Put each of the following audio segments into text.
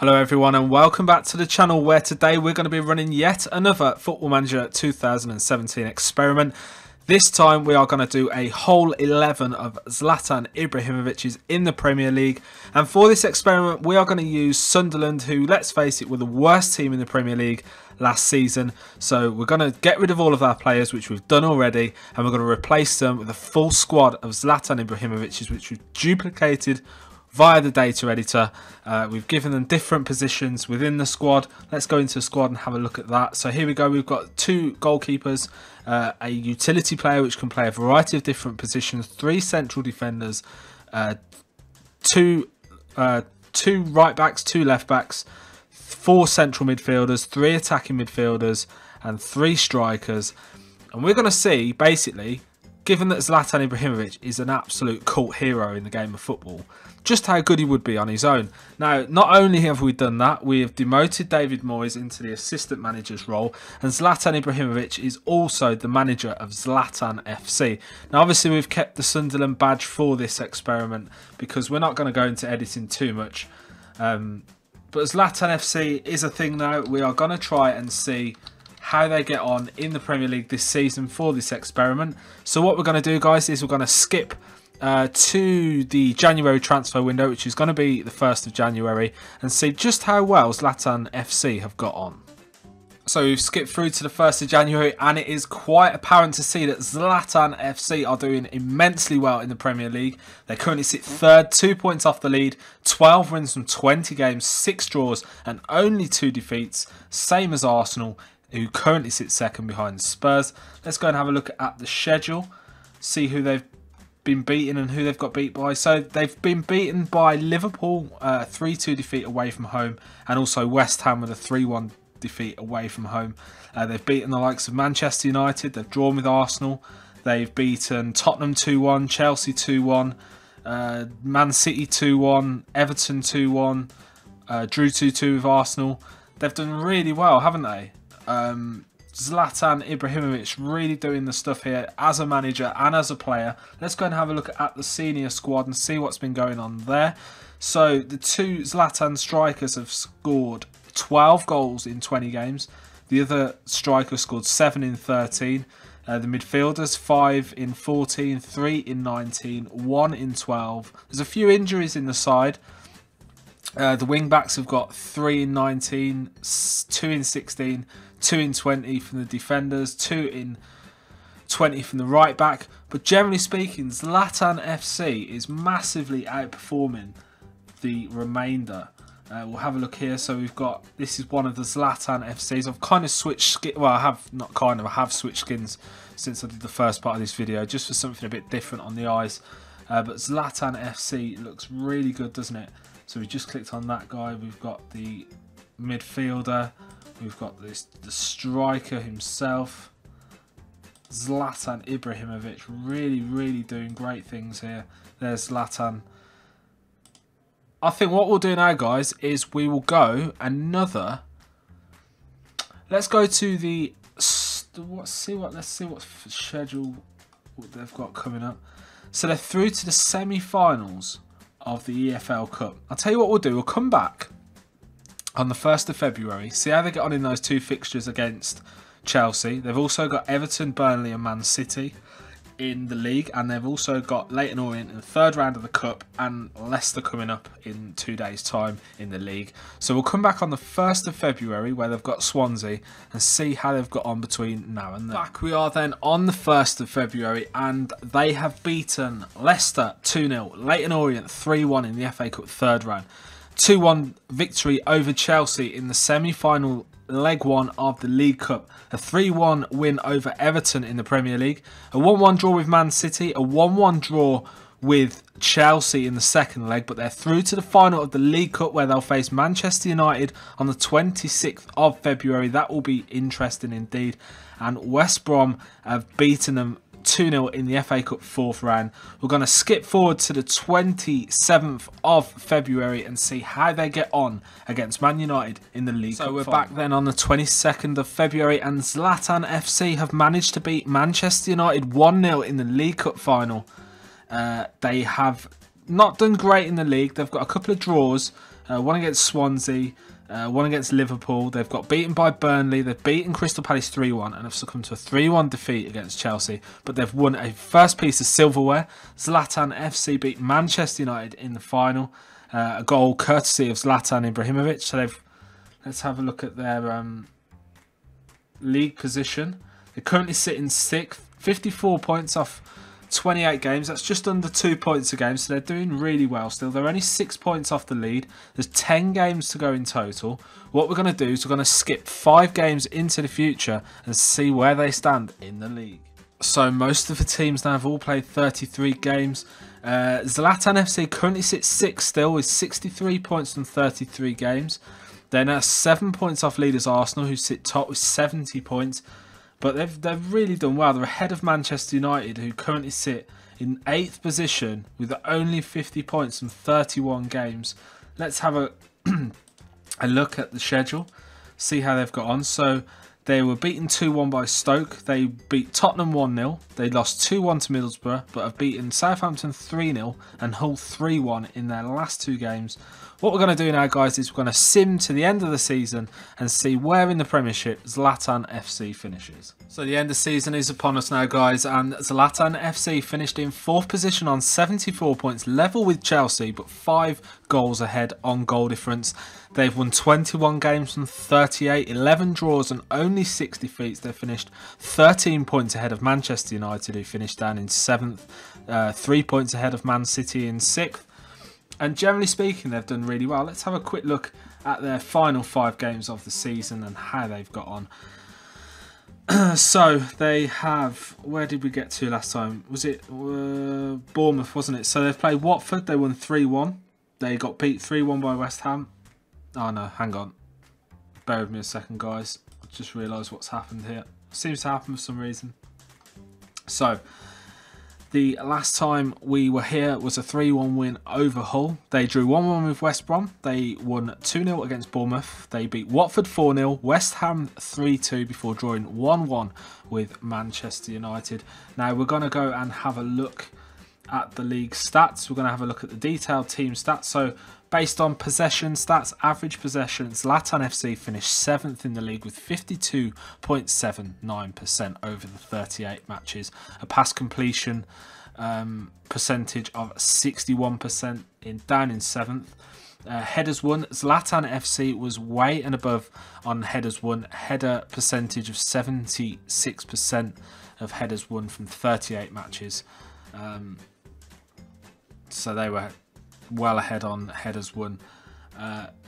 Hello everyone and welcome back to the channel where today we're going to be running yet another Football Manager 2017 experiment. This time we are going to do a whole 11 of Zlatan Ibrahimovic's in the Premier League, and for this experiment we are going to use Sunderland, who, let's face it, were the worst team in the Premier League last season. So we're going to get rid of all of our players, which we've done already, and we're going to replace them with a full squad of Zlatan Ibrahimovic's, which we've duplicated via the data editor. We've given them different positions within the squad. Let's go into the squad and have a look at that. So here we go. We've got 2 goalkeepers, a utility player which can play a variety of different positions, 3 central defenders, 2 right backs, 2 left backs, 4 central midfielders, 3 attacking midfielders, and 3 strikers. And we're going to see, basically, given that Zlatan Ibrahimovic is an absolute cult hero in the game of football, just how good he would be on his own. Now, not only have we done that, we have demoted David Moyes into the assistant manager's role, and Zlatan Ibrahimovic is also the manager of Zlatan FC. Now, obviously, we've kept the Sunderland badge for this experiment because we're not going to go into editing too much. But Zlatan FC is a thing now. We are going to try and see how they get on in the Premier League this season for this experiment. So what we're going to do, guys, is we're going to skip to the January transfer window, which is going to be the 1st of January, and see just how well Zlatan FC have got on. So we've skipped through to the 1st of January, and it is quite apparent to see that Zlatan FC are doing immensely well in the Premier League. They currently sit 3rd, 2 points off the lead, 12 wins from 20 games, 6 draws, and only 2 defeats, same as Arsenal, who currently sit 2nd behind Spurs. Let's go and have a look at the schedule, see who they've been beaten and who they've got beat by. So they've been beaten by Liverpool, 3-2 defeat away from home, and also West Ham with a 3-1 defeat away from home. They've beaten the likes of Manchester United, they've drawn with Arsenal, they've beaten Tottenham 2-1, Chelsea 2-1, Man City 2-1, Everton 2-1, drew 2-2 with Arsenal. They've done really well, haven't they? Zlatan Ibrahimovic really doing the stuff here as a manager and as a player. Let's go and have a look at the senior squad and see what's been going on there. So the 2 Zlatan strikers have scored 12 goals in 20 games. The other striker scored 7 in 13. The midfielders 5 in 14, 3 in 19, 1 in 12. There's a few injuries in the side. The wing backs have got 3 in 19, 2 in 16, 2 in 20 from the defenders, 2 in 20 from the right back. But generally speaking, Zlatan FC is massively outperforming the remainder. We'll have a look here. So we've got, this is one of the Zlatan FCs. I've kind of switched skin, well, I have switched skins since I did the first part of this video, just for something a bit different on the eyes. But Zlatan FC looks really good, doesn't it? So we just clicked on that guy. We've got the midfielder. We've got the striker himself. Zlatan Ibrahimovic really doing great things here. There's Zlatan. I think what we'll do now, guys, is we will go another. Let's go to the let's see what schedule they've got coming up. So they're through to the semi-finals of the EFL Cup. I'll tell you what we'll do. We'll come back on the 1st of February, see how they get on in those 2 fixtures against Chelsea. They've also got Everton, Burnley and Man City in the league, and they've also got Leyton Orient in the 3rd round of the Cup, and Leicester coming up in 2 days' time in the league. So we'll come back on the 1st of February where they've got Swansea and see how they've got on between now and then. Back we are then on the 1st of February, and they have beaten Leicester 2-0, Leyton Orient 3-1 in the FA Cup 3rd round, 2-1 victory over Chelsea in the semi-final leg 1 of the League Cup, a 3-1 win over Everton in the Premier League, a 1-1 draw with Man City, a 1-1 draw with Chelsea in the 2nd leg, but they're through to the final of the League Cup where they'll face Manchester United on the 26th of February. That will be interesting indeed. And West Brom have beaten them 2-0 in the FA Cup 4th round. We're going to skip forward to the 27th of February and see how they get on against Man United in the League Cup. So we're back then on the 22nd of February, and Zlatan FC have managed to beat Manchester United 1-0 in the League Cup final. They have not done great in the league. They've got a couple of draws, one against Swansea, one against Liverpool. They've got beaten by Burnley. They've beaten Crystal Palace 3-1 and have succumbed to a 3-1 defeat against Chelsea. But they've won a first piece of silverware. Zlatan FC beat Manchester United in the final. A goal courtesy of Zlatan Ibrahimovic. So let's have a look at their league position. They're currently sitting 6th, 54 points off 28 games. That's just under 2 points a game, so they're doing really well still. They're only 6 points off the lead. There's 10 games to go in total. What we're going to do is we're going to skip 5 games into the future and see where they stand in the league. So most of the teams now have all played 33 games. Zlatan FC currently sits 6th still with 63 points from 33 games. They're now 7 points off leaders Arsenal, who sit top with 70 points. But they've really done well. They're ahead of Manchester United, who currently sit in 8th position with only 50 points from 31 games. Let's have a look at the schedule, see how they've got on. So they were beaten 2-1 by Stoke. They beat Tottenham 1-0. They lost 2-1 to Middlesbrough, but have beaten Southampton 3-0 and Hull 3-1 in their last 2 games. What we're going to do now, guys, is we're going to sim to the end of the season and see where in the Premiership Zlatan FC finishes. So the end of the season is upon us now, guys, and Zlatan FC finished in 4th position on 74 points, level with Chelsea, but 5 goals ahead on goal difference. They've won 21 games from 38, 11 draws and only 6 defeats. They finished 13 points ahead of Manchester United, who finished down in 7th, 3 points ahead of Man City in 6th. And generally speaking, they've done really well. Let's have a quick look at their final 5 games of the season and how they've got on. So they have, where did we get to last time? Was it Bournemouth, wasn't it? So they've played Watford. They won 3-1. They got beat 3-1 by West Ham. Oh no, hang on. Bear with me a second, guys. I just realised what's happened here. Seems to happen for some reason. So the last time we were here was a 3-1 win over Hull. They drew 1-1 with West Brom. They won 2-0 against Bournemouth. They beat Watford 4-0, West Ham 3-2 before drawing 1-1 with Manchester United. Now we're going to go and have a look at the league stats. We're going to have a look at the detailed team stats. So based on possession stats, average possession, Zlatan FC finished 7th in the league with 52.79% over the 38 matches. A pass completion percentage of 61% down in 7th. Headers won, Zlatan FC was way and above on headers won. Header percentage of 76% of headers won from 38 matches. So they were well ahead on headers won.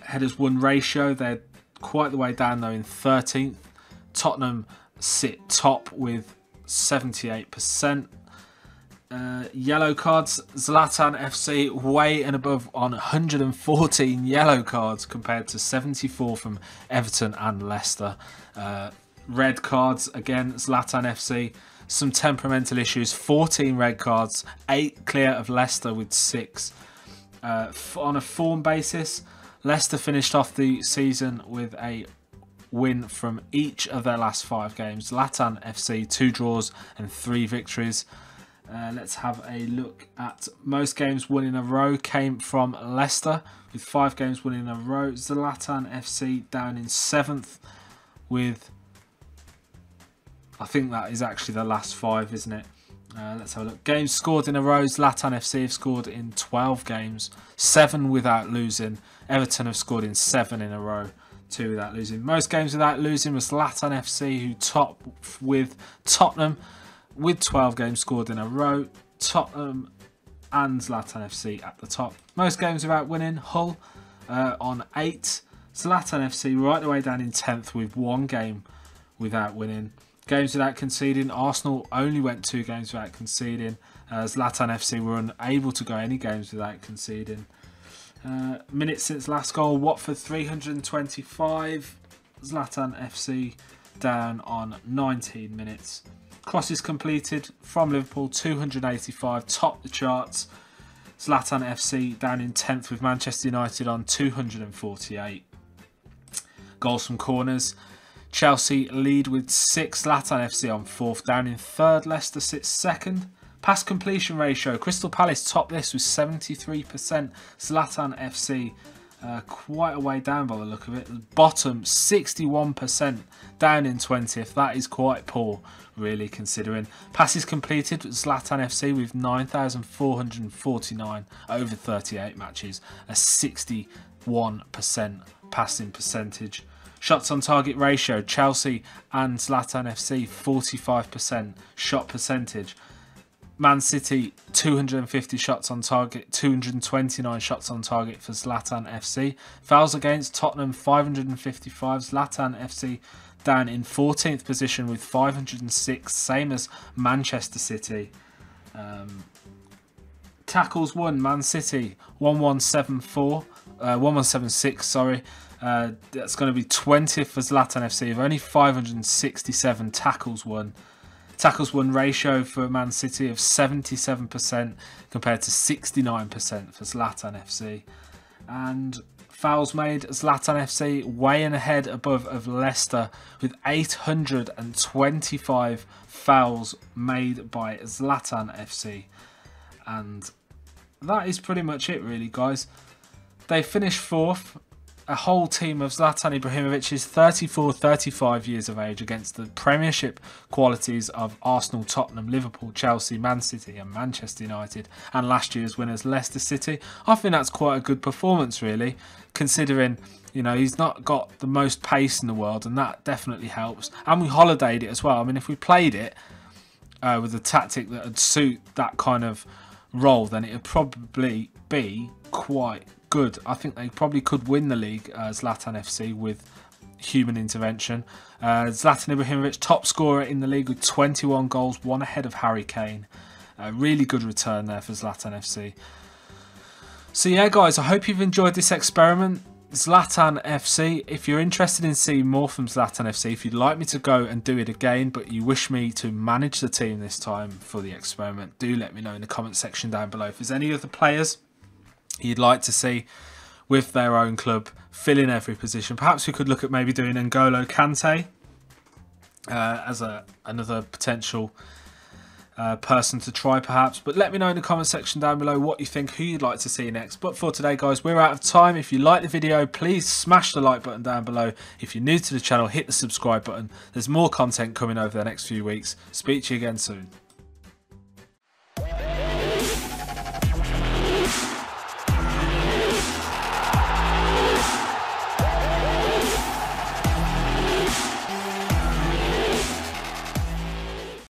Headers won ratio, they're quite the way down though in 13th. Tottenham sit top with 78%. Yellow cards, Zlatan FC way and above on 114 yellow cards compared to 74 from Everton and Leicester. Red cards, again, Zlatan FC, some temperamental issues, 14 red cards, 8 clear of Leicester with 6. On a form basis, Leicester finished off the season with a win from each of their last 5 games. Zlatan FC 2 draws and 3 victories. Let's have a look at most games won in a row came from Leicester with 5 games won in a row. Zlatan FC down in 7th with, I think that is actually the last 5, isn't it? Let's have a look. Games scored in a row. Zlatan FC have scored in 12 games, 7 without losing. Everton have scored in 7 in a row, 2 without losing. Most games without losing was Zlatan FC, who top with Tottenham with 12 games scored in a row. Tottenham and Zlatan FC at the top. Most games without winning, Hull on 8. Zlatan FC right the way down in 10th with 1 game without winning. Games without conceding, Arsenal only went 2 games without conceding. Zlatan FC were unable to go any games without conceding. Minutes since last goal, Watford 325. Zlatan FC down on 19 minutes. Crosses completed from Liverpool 285, top the charts. Zlatan FC down in 10th with Manchester United on 248. Goals from corners, Chelsea lead with 6, Zlatan FC on 4th, down in 3rd, Leicester sits 2nd. Pass completion ratio, Crystal Palace top this with 73%, Zlatan FC Quite a way down by the look of it. Bottom 61%, down in 20th. That is quite poor, really, considering. Passes completed, Zlatan FC with 9,449 over 38 matches, a 61% passing percentage. Shots on target ratio, Chelsea and Zlatan FC 45% shot percentage. Man City 250 shots on target, 229 shots on target for Zlatan FC. Fouls against, Tottenham 555, Zlatan FC down in 14th position with 506, same as Manchester City. Tackles won, Man City 1176, sorry. That's going to be 20th for Zlatan FC with only 567 tackles won. Tackles won ratio for Man City of 77% compared to 69% for Zlatan FC. And fouls made, Zlatan FC way and ahead above of Leicester with 825 fouls made by Zlatan FC. And that is pretty much it really, guys. They finished 4th. A whole team of Zlatan Ibrahimovic is 34-35 years of age against the Premiership qualities of Arsenal, Tottenham, Liverpool, Chelsea, Man City and Manchester United, and last year's winners Leicester City. I think that's quite a good performance really, considering, you know, he's not got the most pace in the world, and that definitely helps. And we holidayed it as well. I mean, if we played it with a tactic that would suit that kind of role, then it would probably be quite good. I think they probably could win the league, Zlatan FC, with human intervention. Zlatan Ibrahimovic, top scorer in the league with 21 goals, one ahead of Harry Kane. Really good return there for Zlatan FC. So yeah, guys, I hope you've enjoyed this experiment. Zlatan FC, if you're interested in seeing more from Zlatan FC, if you'd like me to go and do it again, but you wish me to manage the team this time for the experiment, do let me know in the comment section down below. If there's any other players you'd like to see with their own club fill in every position, perhaps we could look at maybe doing N'Golo Kante as another potential person to try perhaps. But let me know in the comment section down below what you think, who you'd like to see next. But for today, guys, we're out of time. If you like the video, please smash the like button down below. If you're new to the channel, hit the subscribe button. There's more content coming over the next few weeks. Speak to you again soon.